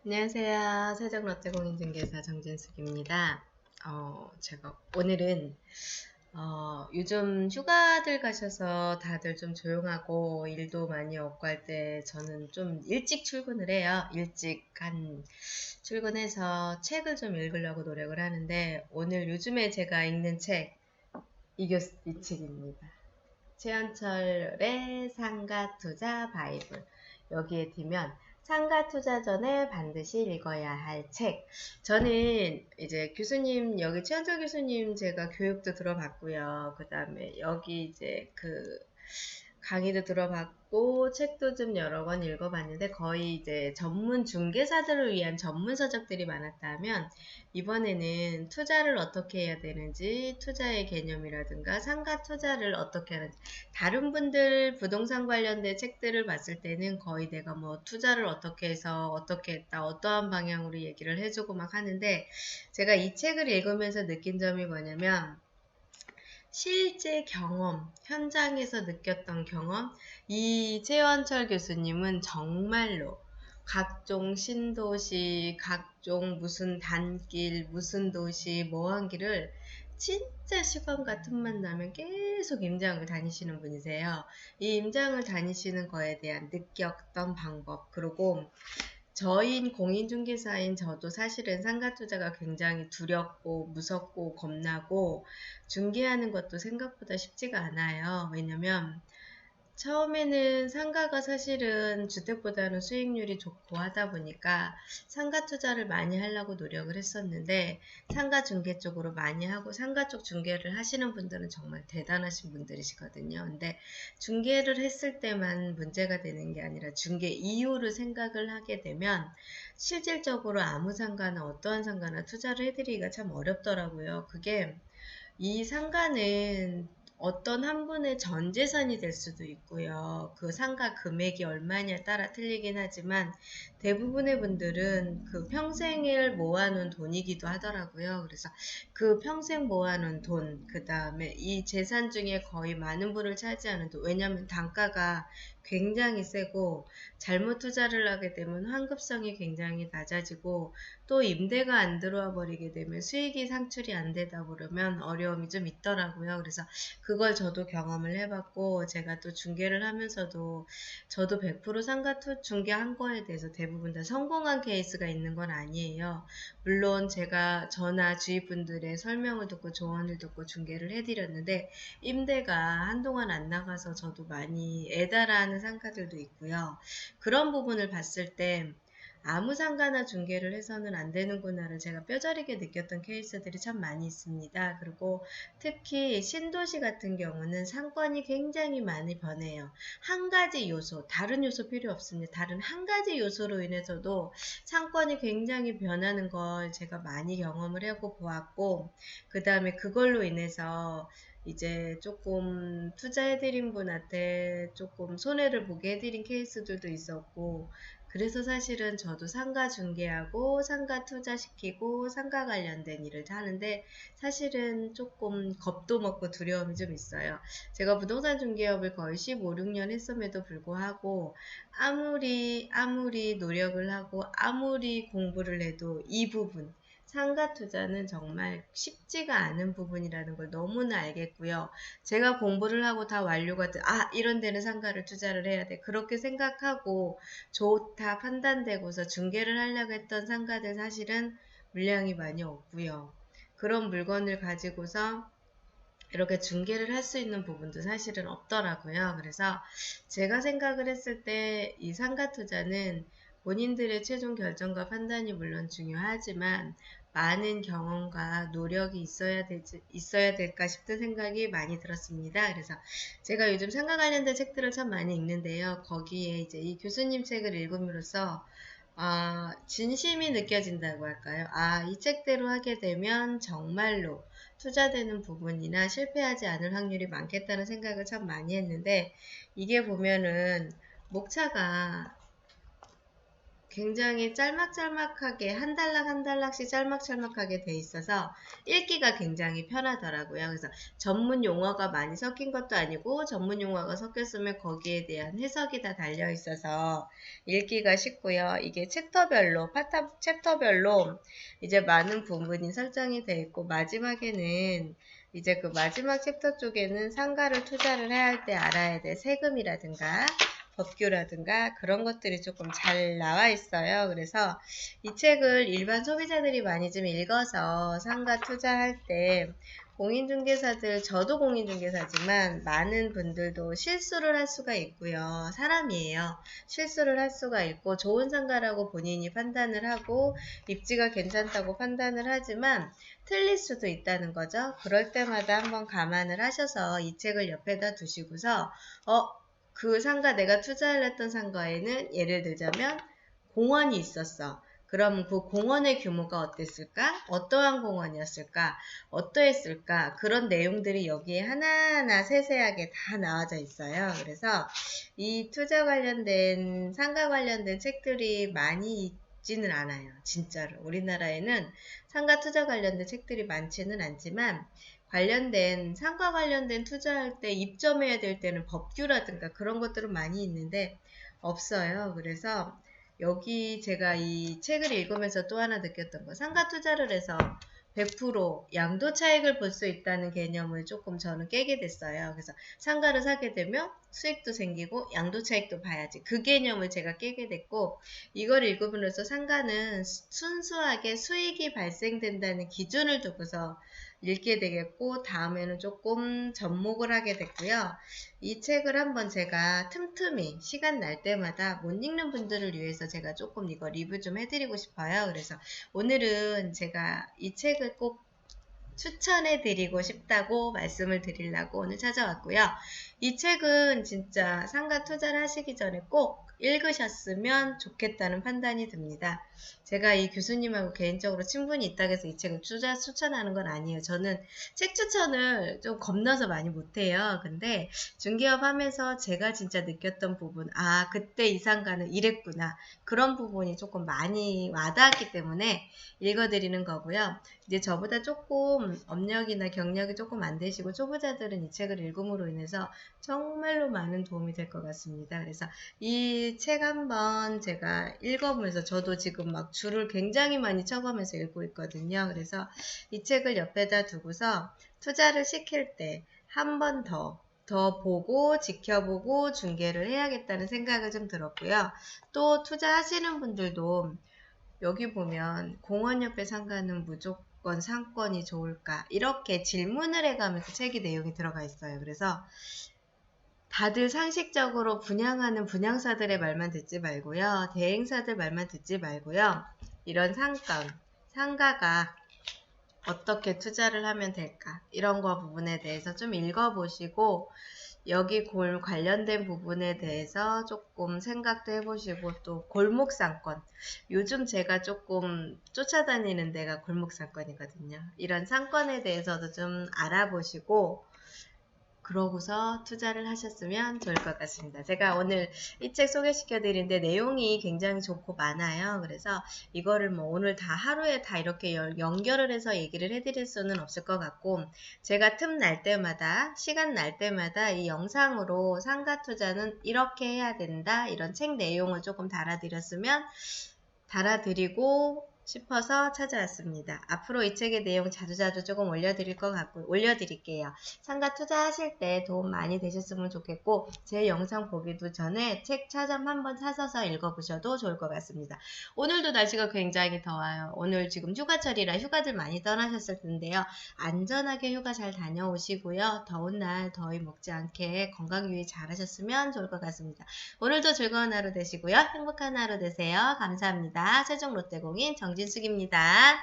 안녕하세요. 세종롯데공인중개사 정진숙입니다. 제가 오늘은 요즘 휴가들 가셔서 다들 좀 조용하고 일도 많이 없고 할 때 저는 좀 일찍 출근을 해요. 일찍 출근해서 책을 좀 읽으려고 노력을 하는데 오늘 요즘에 제가 읽는 책 이 책입니다. 최현철의 상가투자 바이블. 여기에 뒤면 상가 투자 전에 반드시 읽어야 할 책. 저는 이제 교수님, 여기 최현철 교수님 제가 교육도 들어봤고요. 그 다음에 여기 이제 강의도 들어봤고 책도 좀 여러 권 읽어봤는데 거의 이제 전문 중개사들을 위한 전문 서적들이 많았다면 이번에는 투자를 어떻게 해야 되는지 투자의 개념이라든가 상가 투자를 어떻게 하는지 다른 분들 부동산 관련된 책들을 봤을 때는 거의 내가 뭐 투자를 어떻게 해서 어떻게 했다 어떠한 방향으로 얘기를 해주고 막 하는데 제가 이 책을 읽으면서 느낀 점이 뭐냐면 실제 경험, 현장에서 느꼈던 경험, 이 최원철 교수님은 정말로 각종 신도시, 각종 무슨 단길, 무슨 도시, 뭐한 길을 진짜 시간과 틈만 나면 계속 임장을 다니시는 분이세요. 이 임장을 다니시는 거에 대한 느꼈던 방법, 그리고 저인 공인중개사인 저도 사실은 상가투자가 굉장히 두렵고 무섭고 겁나고 중개하는 것도 생각보다 쉽지가 않아요. 왜냐면 처음에는 상가가 사실은 주택보다는 수익률이 좋고 하다 보니까 상가 투자를 많이 하려고 노력을 했었는데 상가 중개 쪽으로 많이 하고 상가 쪽 중개를 하시는 분들은 정말 대단하신 분들이시거든요. 근데 중개를 했을 때만 문제가 되는 게 아니라 중개 이후를 생각을 하게 되면 실질적으로 아무 상가나 어떠한 상가나 투자를 해드리기가 참 어렵더라고요. 그게 이 상가는 어떤 한 분의 전 재산이 될 수도 있고요. 그 상가 금액이 얼마냐에 따라 틀리긴 하지만 대부분의 분들은 그 평생을 모아놓은 돈이기도 하더라고요. 그래서 그 평생 모아놓은 돈, 그 다음에 이 재산 중에 거의 많은 부를 차지하는 돈. 왜냐하면 단가가 굉장히 세고 잘못 투자를 하게 되면 환급성이 굉장히 낮아지고 또 임대가 안 들어와 버리게 되면 수익이 상출이 안 되다 그러면 어려움이 좀 있더라고요. 그래서 그걸 저도 경험을 해봤고 제가 또 중개를 하면서도 저도 100% 상가 중개한 거에 대해서 대부분 다 성공한 케이스가 있는 건 아니에요. 물론 제가 저나 주위 분들의 설명을 듣고 조언을 듣고 중개를 해드렸는데 임대가 한동안 안 나가서 저도 많이 애달아하는 상가들도 있고요. 그런 부분을 봤을 때 아무 상가나 중개를 해서는 안 되는구나를 제가 뼈저리게 느꼈던 케이스들이 참 많이 있습니다. 그리고 특히 신도시 같은 경우는 상권이 굉장히 많이 변해요. 한 가지 요소, 다른 요소 필요 없습니다. 다른 한 가지 요소로 인해서도 상권이 굉장히 변하는 걸 제가 많이 경험을 하고 보았고, 그 다음에 그걸로 인해서 이제 조금 투자해드린 분한테 조금 손해를 보게 해드린 케이스들도 있었고, 그래서 사실은 저도 상가 중개하고 상가 투자시키고 상가 관련된 일을 하는데 사실은 조금 겁도 먹고 두려움이 좀 있어요. 제가 부동산 중개업을 거의 15, 16년 했음에도 불구하고 아무리 노력을 하고 아무리 공부를 해도 이 부분 상가 투자는 정말 쉽지가 않은 부분이라는 걸 너무나 알겠고요. 제가 공부를 하고 다 완료가 돼, 이런 데는 상가를 투자를 해야 돼. 그렇게 생각하고 좋다 판단되고서 중개를 하려고 했던 상가들 사실은 물량이 많이 없고요. 그런 물건을 가지고서 이렇게 중개를 할 수 있는 부분도 사실은 없더라고요. 그래서 제가 생각을 했을 때 이 상가 투자는 본인들의 최종 결정과 판단이 물론 중요하지만 많은 경험과 노력이 있어야 될까 싶은 생각이 많이 들었습니다. 그래서 제가 요즘 상가 관련된 책들을 참 많이 읽는데요. 거기에 이제 이 교수님 책을 읽음으로써 진심이 느껴진다고 할까요? 이 책대로 하게 되면 정말로 투자되는 부분이나 실패하지 않을 확률이 많겠다는 생각을 참 많이 했는데 이게 보면은 목차가 굉장히 짤막짤막하게 한 달락 한 달락씩 짤막짤막하게 돼 있어서 읽기가 굉장히 편하더라고요. 그래서 전문 용어가 많이 섞인 것도 아니고 전문 용어가 섞였으면 거기에 대한 해석이 다 달려 있어서 읽기가 쉽고요. 이게 챕터별로 이제 많은 부분이 설정이 돼 있고 마지막에는 이제 그 마지막 챕터 쪽에는 상가를 투자를 해야 할 때 알아야 될 세금이라든가 법규라든가 그런 것들이 조금 잘 나와 있어요. 그래서 이 책을 일반 소비자들이 많이 좀 읽어서 상가 투자할 때 공인중개사들, 저도 공인중개사지만 많은 분들도 실수를 할 수가 있고요. 사람이에요. 실수를 할 수가 있고 좋은 상가라고 본인이 판단을 하고 입지가 괜찮다고 판단을 하지만 틀릴 수도 있다는 거죠. 그럴 때마다 한번 감안을 하셔서 이 책을 옆에다 두시고서 그 상가 내가 투자를 했던 상가에는 예를 들자면 공원이 있었어. 그럼 그 공원의 규모가 어땠을까? 어떠한 공원이었을까? 어떠했을까? 그런 내용들이 여기에 하나하나 세세하게 다 나와져 있어요. 그래서 이 투자 관련된 상가 관련된 책들이 많이 있지는 않아요. 진짜로. 우리나라에는 상가 투자 관련된 책들이 많지는 않지만 상가 관련된 투자할 때 입점해야 될 때는 법규라든가 그런 것들은 많이 있는데 없어요. 그래서 여기 제가 이 책을 읽으면서 또 하나 느꼈던 거, 상가 투자를 해서 100% 양도 차익을 볼 수 있다는 개념을 조금 저는 깨게 됐어요. 그래서 상가를 사게 되면 수익도 생기고 양도 차익도 봐야지. 그 개념을 제가 깨게 됐고, 이걸 읽으면서 상가는 순수하게 수익이 발생된다는 기준을 두고서 읽게 되겠고, 다음에는 조금 접목을 하게 됐고요. 이 책을 한번 제가 틈틈이 시간 날 때마다 못 읽는 분들을 위해서 제가 조금 이거 리뷰 좀 해드리고 싶어요. 그래서 오늘은 제가 이 책을 꼭 추천해 드리고 싶다고 말씀을 드리려고 오늘 찾아왔고요. 이 책은 진짜 상가 투자를 하시기 전에 꼭 읽으셨으면 좋겠다는 판단이 듭니다. 제가 이 교수님하고 개인적으로 친분이 있다고 해서 이 책을 추천하는 건 아니에요. 저는 책 추천을 좀 겁나서 많이 못해요. 근데 중개업 하면서 제가 진짜 느꼈던 부분, 그때 이 상가는 이랬구나. 그런 부분이 조금 많이 와닿았기 때문에 읽어드리는 거고요. 이제 저보다 조금 업력이나 경력이 조금 안 되시고 초보자들은 이 책을 읽음으로 인해서 정말로 많은 도움이 될 것 같습니다. 그래서 이 책 한번 제가 읽어보면서 저도 지금 막 줄을 굉장히 많이 쳐가면서 읽고 있거든요. 그래서 이 책을 옆에다 두고서 투자를 시킬 때 한 번 더 보고 지켜보고 중개를 해야겠다는 생각을 좀 들었고요. 또 투자하시는 분들도 여기 보면 공원 옆에 상가는 무조건 상권이 좋을까? 이렇게 질문을 해가면서 책의 내용이 들어가 있어요. 그래서 다들 상식적으로 분양하는 분양사들의 말만 듣지 말고요. 대행사들 말만 듣지 말고요. 이런 상가가 어떻게 투자를 하면 될까? 이런 거 부분에 대해서 좀 읽어보시고 여기 관련된 부분에 대해서 조금 생각도 해보시고 또 골목상권 요즘 제가 조금 쫓아다니는 데가 골목상권이거든요. 이런 상권에 대해서도 좀 알아보시고 그러고서 투자를 하셨으면 좋을 것 같습니다. 제가 오늘 이 책 소개시켜 드리는데 내용이 굉장히 좋고 많아요. 그래서 이거를 뭐 오늘 다 하루에 다 이렇게 연결을 해서 얘기를 해드릴 수는 없을 것 같고 제가 틈 날 때마다 시간 날 때마다 이 영상으로 상가 투자는 이렇게 해야 된다 이런 책 내용을 조금 달아드리고 싶어서 찾아왔습니다. 앞으로 이 책의 내용 자주자주 조금 올려드릴게요. 상가 투자하실 때 도움 많이 되셨으면 좋겠고 제 영상 보기도 전에 책 한번 사셔서 읽어보셔도 좋을 것 같습니다. 오늘도 날씨가 굉장히 더워요. 오늘 지금 휴가철이라 휴가들 많이 떠나셨을 텐데요. 안전하게 휴가 잘 다녀오시고요. 더운 날 더위 먹지 않게 건강 유의 잘 하셨으면 좋을 것 같습니다. 오늘도 즐거운 하루 되시고요. 행복한 하루 되세요. 감사합니다. 최종 롯데공인 정진숙입니다.